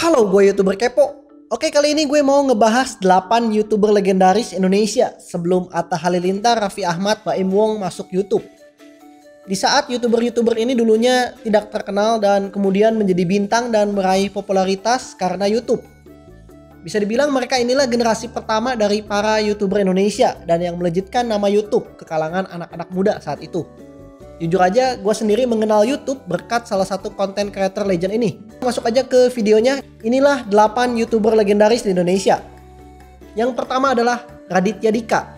Halo, gue YouTuber Kepo. Oke, kali ini gue mau ngebahas 8 YouTuber legendaris Indonesia sebelum Atta Halilintar, Raffi Ahmad, Baim Wong masuk YouTube. Di saat YouTuber-YouTuber ini dulunya tidak terkenal dan kemudian menjadi bintang dan meraih popularitas karena YouTube. Bisa dibilang mereka inilah generasi pertama dari para YouTuber Indonesia dan yang melejitkan nama YouTube ke kalangan anak-anak muda saat itu. Jujur aja, gue sendiri mengenal YouTube berkat salah satu content creator legend ini. Masuk aja ke videonya. Inilah 8 YouTuber legendaris di Indonesia. Yang pertama adalah Raditya Dika.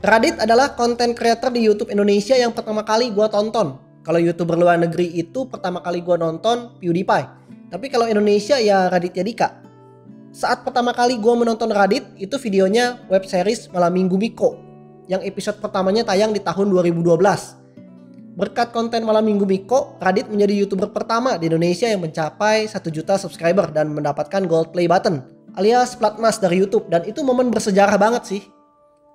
Radit adalah content creator di YouTube Indonesia yang pertama kali gue tonton. Kalau YouTuber luar negeri itu pertama kali gue nonton PewDiePie. Tapi kalau Indonesia ya Raditya Dika. Saat pertama kali gue menonton Radit, itu videonya web series Malam Minggu Miko. Yang episode pertamanya tayang di tahun 2012. Berkat konten Malam Minggu Miko, Radit menjadi YouTuber pertama di Indonesia yang mencapai 1 juta subscriber dan mendapatkan gold play button alias plat emas dari YouTube, dan itu momen bersejarah banget sih.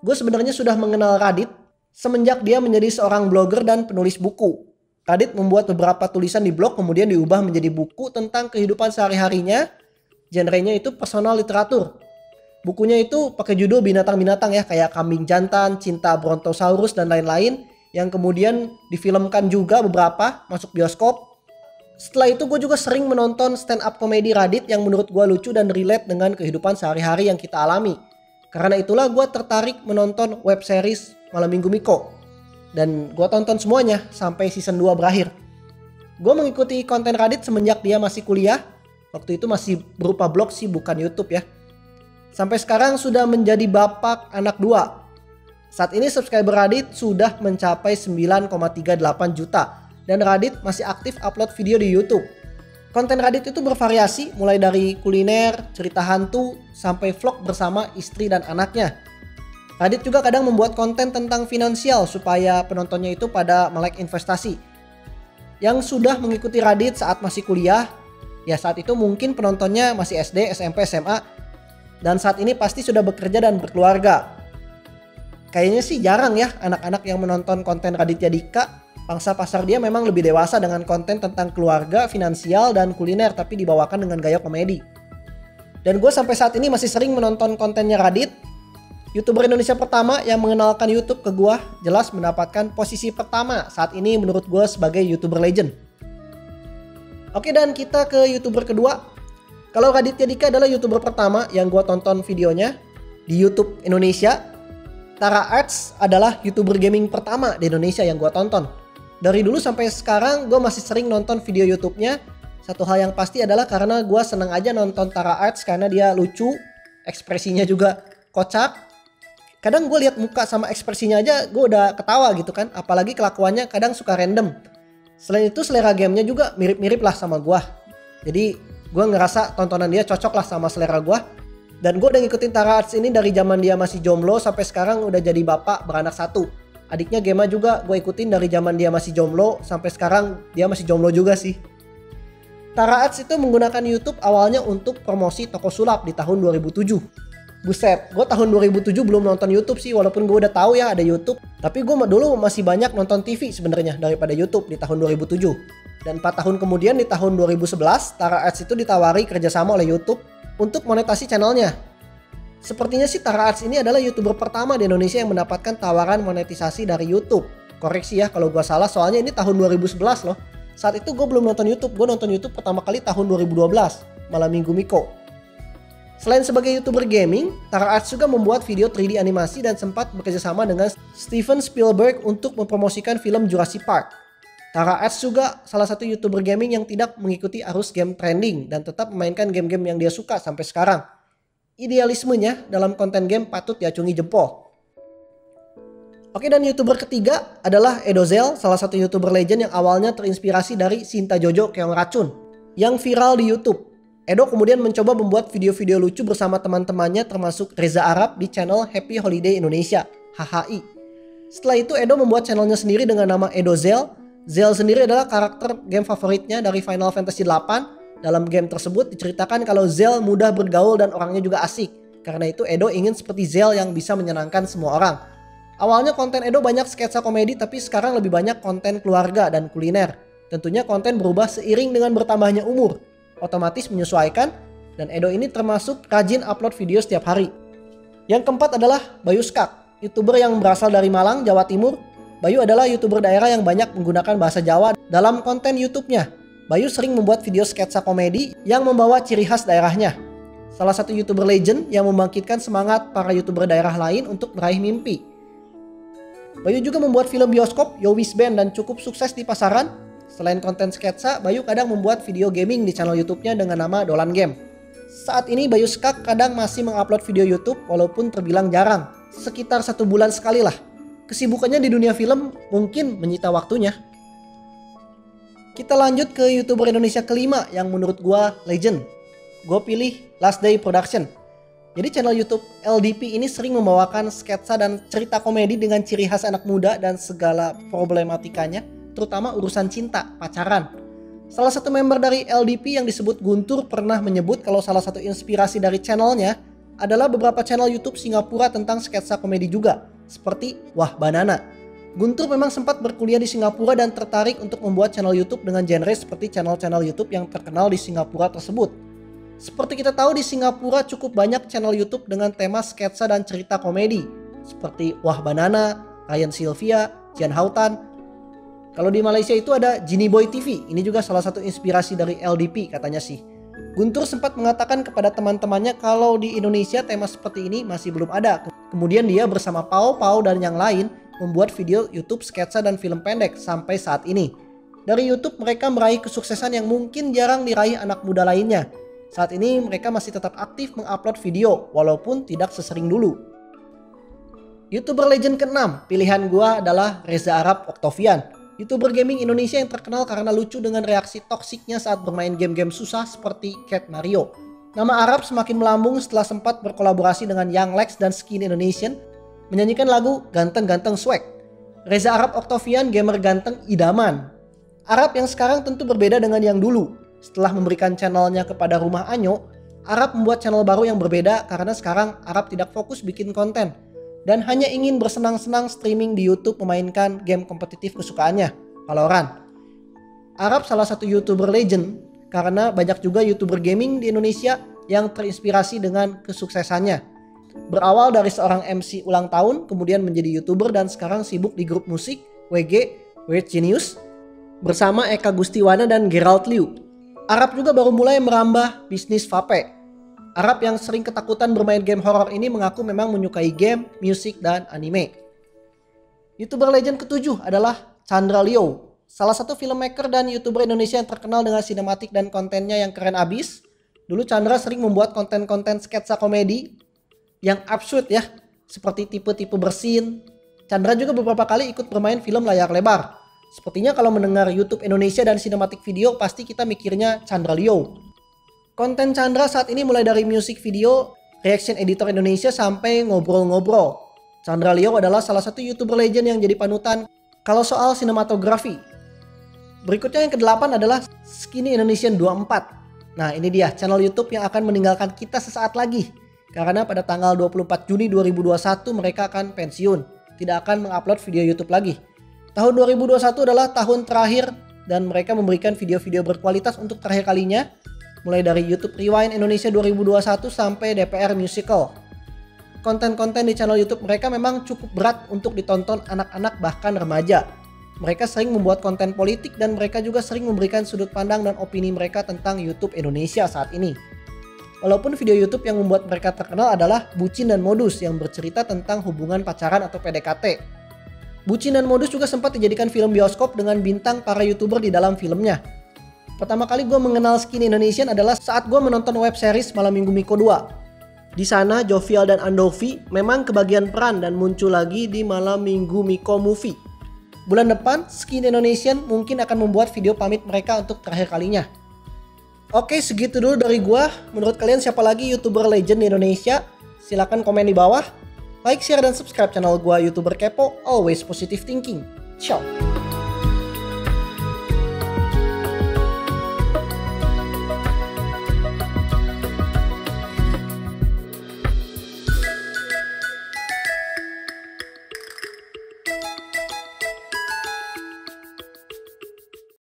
Gue sebenarnya sudah mengenal Radit semenjak dia menjadi seorang blogger dan penulis buku. Radit membuat beberapa tulisan di blog kemudian diubah menjadi buku tentang kehidupan sehari-harinya. Genrenya itu personal literatur. Bukunya itu pakai judul binatang-binatang ya, kayak kambing jantan, cinta brontosaurus dan lain-lain, yang kemudian difilmkan juga beberapa masuk bioskop. Setelah itu gue juga sering menonton stand up komedi Radit yang menurut gue lucu dan relate dengan kehidupan sehari-hari yang kita alami. Karena itulah gue tertarik menonton web series Malam Minggu Miko. Dan gue tonton semuanya sampai season 2 berakhir. Gue mengikuti konten Radit semenjak dia masih kuliah. Waktu itu masih berupa blog sih, bukan YouTube ya. Sampai sekarang sudah menjadi bapak anak 2. Saat ini subscriber Radit sudah mencapai 9,38 juta dan Radit masih aktif upload video di YouTube. Konten Radit itu bervariasi mulai dari kuliner, cerita hantu, sampai vlog bersama istri dan anaknya. Radit juga kadang membuat konten tentang finansial supaya penontonnya itu pada melek investasi. Yang sudah mengikuti Radit saat masih kuliah, ya saat itu mungkin penontonnya masih SD, SMP, SMA, dan saat ini pasti sudah bekerja dan berkeluarga. Kayaknya sih jarang ya anak-anak yang menonton konten Raditya Dika. Pangsa pasar dia memang lebih dewasa dengan konten tentang keluarga, finansial, dan kuliner, tapi dibawakan dengan gaya komedi. Dan gue sampai saat ini masih sering menonton kontennya Radit. YouTuber Indonesia pertama yang mengenalkan YouTube ke gue jelas mendapatkan posisi pertama saat ini menurut gue sebagai YouTuber legend. Oke, dan kita ke YouTuber kedua. Kalau Raditya Dika adalah YouTuber pertama yang gue tonton videonya di YouTube Indonesia, Tara Arts adalah YouTuber gaming pertama di Indonesia yang gue tonton. Dari dulu sampai sekarang gue masih sering nonton video YouTube-nya. Satu hal yang pasti adalah karena gue seneng aja nonton Tara Arts karena dia lucu, ekspresinya juga kocak. Kadang gue lihat muka sama ekspresinya aja gue udah ketawa gitu kan. Apalagi kelakuannya kadang suka random. Selain itu selera gamenya juga mirip-mirip lah sama gue. Jadi gue ngerasa tontonan dia cocok lah sama selera gue. Dan gue udah ngikutin Tara Arts ini dari zaman dia masih jomblo sampai sekarang udah jadi bapak beranak 1. Adiknya Gema juga gue ikutin dari zaman dia masih jomblo sampai sekarang dia masih jomblo juga sih. Tara Arts itu menggunakan YouTube awalnya untuk promosi toko sulap di tahun 2007. Buset, gue tahun 2007 belum nonton YouTube sih, walaupun gue udah tahu ya ada YouTube. Tapi gue dulu masih banyak nonton TV sebenarnya daripada YouTube di tahun 2007. Dan 4 tahun kemudian di tahun 2011 Tara Arts itu ditawari kerjasama oleh YouTube untuk monetasi channelnya. Sepertinya sih Tara Arts ini adalah YouTuber pertama di Indonesia yang mendapatkan tawaran monetisasi dari YouTube. Koreksi ya kalau gue salah, soalnya ini tahun 2011 loh. Saat itu gue belum nonton YouTube, gue nonton YouTube pertama kali tahun 2012, Malam Minggu Miko. Selain sebagai YouTuber gaming, Tara Arts juga membuat video 3D animasi dan sempat bekerjasama dengan Steven Spielberg untuk mempromosikan film Jurassic Park. Tara Arts juga salah satu YouTuber gaming yang tidak mengikuti arus game trending dan tetap memainkan game-game yang dia suka sampai sekarang. Idealismenya dalam konten game patut diacungi jempol. Oke, dan YouTuber ketiga adalah Edozel, salah satu YouTuber legend yang awalnya terinspirasi dari Sinta Jojo Keong Racun yang viral di YouTube. Edo kemudian mencoba membuat video-video lucu bersama teman-temannya termasuk Reza Arab di channel Happy Holiday Indonesia, HHI. Setelah itu Edo membuat channelnya sendiri dengan nama Edozel. Zell sendiri adalah karakter game favoritnya dari Final Fantasy VIII. Dalam game tersebut diceritakan kalau Zell mudah bergaul dan orangnya juga asik. Karena itu Edo ingin seperti Zell yang bisa menyenangkan semua orang. Awalnya konten Edo banyak sketsa komedi, tapi sekarang lebih banyak konten keluarga dan kuliner. Tentunya konten berubah seiring dengan bertambahnya umur. otomatis menyesuaikan, dan Edo ini termasuk rajin upload video setiap hari. Yang keempat adalah Bayu Skak, YouTuber yang berasal dari Malang, Jawa Timur. Bayu adalah YouTuber daerah yang banyak menggunakan bahasa Jawa dalam konten YouTube-nya. Bayu sering membuat video sketsa komedi yang membawa ciri khas daerahnya. Salah satu YouTuber legend yang membangkitkan semangat para YouTuber daerah lain untuk meraih mimpi. Bayu juga membuat film bioskop, Yowis Band, dan cukup sukses di pasaran. Selain konten sketsa, Bayu kadang membuat video gaming di channel YouTube-nya dengan nama Dolan Game. Saat ini Bayu Skak kadang masih mengupload video YouTube walaupun terbilang jarang. Sekitar 1 bulan sekali lah. Kesibukannya di dunia film mungkin menyita waktunya. Kita lanjut ke YouTuber Indonesia kelima yang menurut gua legend. Gue pilih Last Day Production. Jadi channel YouTube LDP ini sering membawakan sketsa dan cerita komedi dengan ciri khas anak muda dan segala problematikanya, terutama urusan cinta, pacaran. Salah satu member dari LDP yang disebut Guntur pernah menyebut kalau salah satu inspirasi dari channelnya adalah beberapa channel YouTube Singapura tentang sketsa komedi juga, seperti Wah Banana. Guntur memang sempat berkuliah di Singapura dan tertarik untuk membuat channel YouTube dengan genre seperti channel-channel YouTube yang terkenal di Singapura tersebut. Seperti kita tahu di Singapura cukup banyak channel YouTube dengan tema sketsa dan cerita komedi seperti Wah Banana, Ryan Sylvia, Jian Houtan. Kalau di Malaysia itu ada Genie Boy TV, ini juga salah satu inspirasi dari LDP katanya sih. Guntur sempat mengatakan kepada teman-temannya kalau di Indonesia tema seperti ini masih belum ada. Kemudian dia bersama Pau dan yang lain membuat video YouTube sketsa dan film pendek sampai saat ini. Dari YouTube mereka meraih kesuksesan yang mungkin jarang diraih anak muda lainnya. Saat ini mereka masih tetap aktif mengupload video walaupun tidak sesering dulu. YouTuber legend ke-6 pilihan gua adalah Reza Arab Octavian. YouTuber gaming Indonesia yang terkenal karena lucu dengan reaksi toksiknya saat bermain game-game susah seperti Cat Mario. Nama Arab semakin melambung setelah sempat berkolaborasi dengan Young Lex dan Skin Indonesian menyanyikan lagu Ganteng-Ganteng Swag. Reza Arab Octavian gamer ganteng idaman. Arab yang sekarang tentu berbeda dengan yang dulu. Setelah memberikan channelnya kepada Rumah Anyo, Arab membuat channel baru yang berbeda karena sekarang Arab tidak fokus bikin konten dan hanya ingin bersenang-senang streaming di YouTube memainkan game kompetitif kesukaannya, Valorant. Arab salah satu YouTuber legend karena banyak juga YouTuber gaming di Indonesia yang terinspirasi dengan kesuksesannya. Berawal dari seorang MC ulang tahun, kemudian menjadi YouTuber dan sekarang sibuk di grup musik WG, Weird Genius, bersama Eka Gustiwana dan Gerald Liu. Arab juga baru mulai merambah bisnis vape. Arab yang sering ketakutan bermain game horor ini mengaku memang menyukai game, musik, dan anime. YouTuber legend ke-7 adalah Chandra Leo, salah satu filmmaker dan YouTuber Indonesia yang terkenal dengan sinematik dan kontennya yang keren abis. Dulu Chandra sering membuat konten-konten sketsa komedi yang absurd ya, seperti tipe-tipe bersin. Chandra juga beberapa kali ikut bermain film layar lebar. Sepertinya kalau mendengar YouTube Indonesia dan sinematik video pasti kita mikirnya Chandra Leo. Konten Chandra saat ini mulai dari music video, reaction editor Indonesia sampai ngobrol-ngobrol. Chandra Leo adalah salah satu YouTuber legend yang jadi panutan kalau soal sinematografi. Berikutnya yang ke-8 adalah Skinny Indonesian 24. Nah ini dia channel YouTube yang akan meninggalkan kita sesaat lagi. Karena pada tanggal 24 Juni 2021 mereka akan pensiun. Tidak akan mengupload video YouTube lagi. Tahun 2021 adalah tahun terakhir dan mereka memberikan video-video berkualitas untuk terakhir kalinya. Mulai dari YouTube Rewind Indonesia 2021 sampai DPR Musical. Konten-konten di channel YouTube mereka memang cukup berat untuk ditonton anak-anak bahkan remaja. Mereka sering membuat konten politik dan mereka juga sering memberikan sudut pandang dan opini mereka tentang YouTube Indonesia saat ini. Walaupun video YouTube yang membuat mereka terkenal adalah Bucin dan Modus yang bercerita tentang hubungan pacaran atau PDKT. Bucin dan Modus juga sempat dijadikan film bioskop dengan bintang para YouTuber di dalam filmnya. Pertama kali gue mengenal Skin Indonesian adalah saat gue menonton web series Malam Minggu Miko 2. Di sana Jovial dan Andovi memang kebagian peran dan muncul lagi di Malam Minggu Miko Movie. Bulan depan Skin Indonesian mungkin akan membuat video pamit mereka untuk terakhir kalinya. Oke, segitu dulu dari gue. Menurut kalian siapa lagi YouTuber legend di Indonesia? Silahkan komen di bawah. Like, share, dan subscribe channel gue YouTuber Kepo. Always positive thinking. Ciao.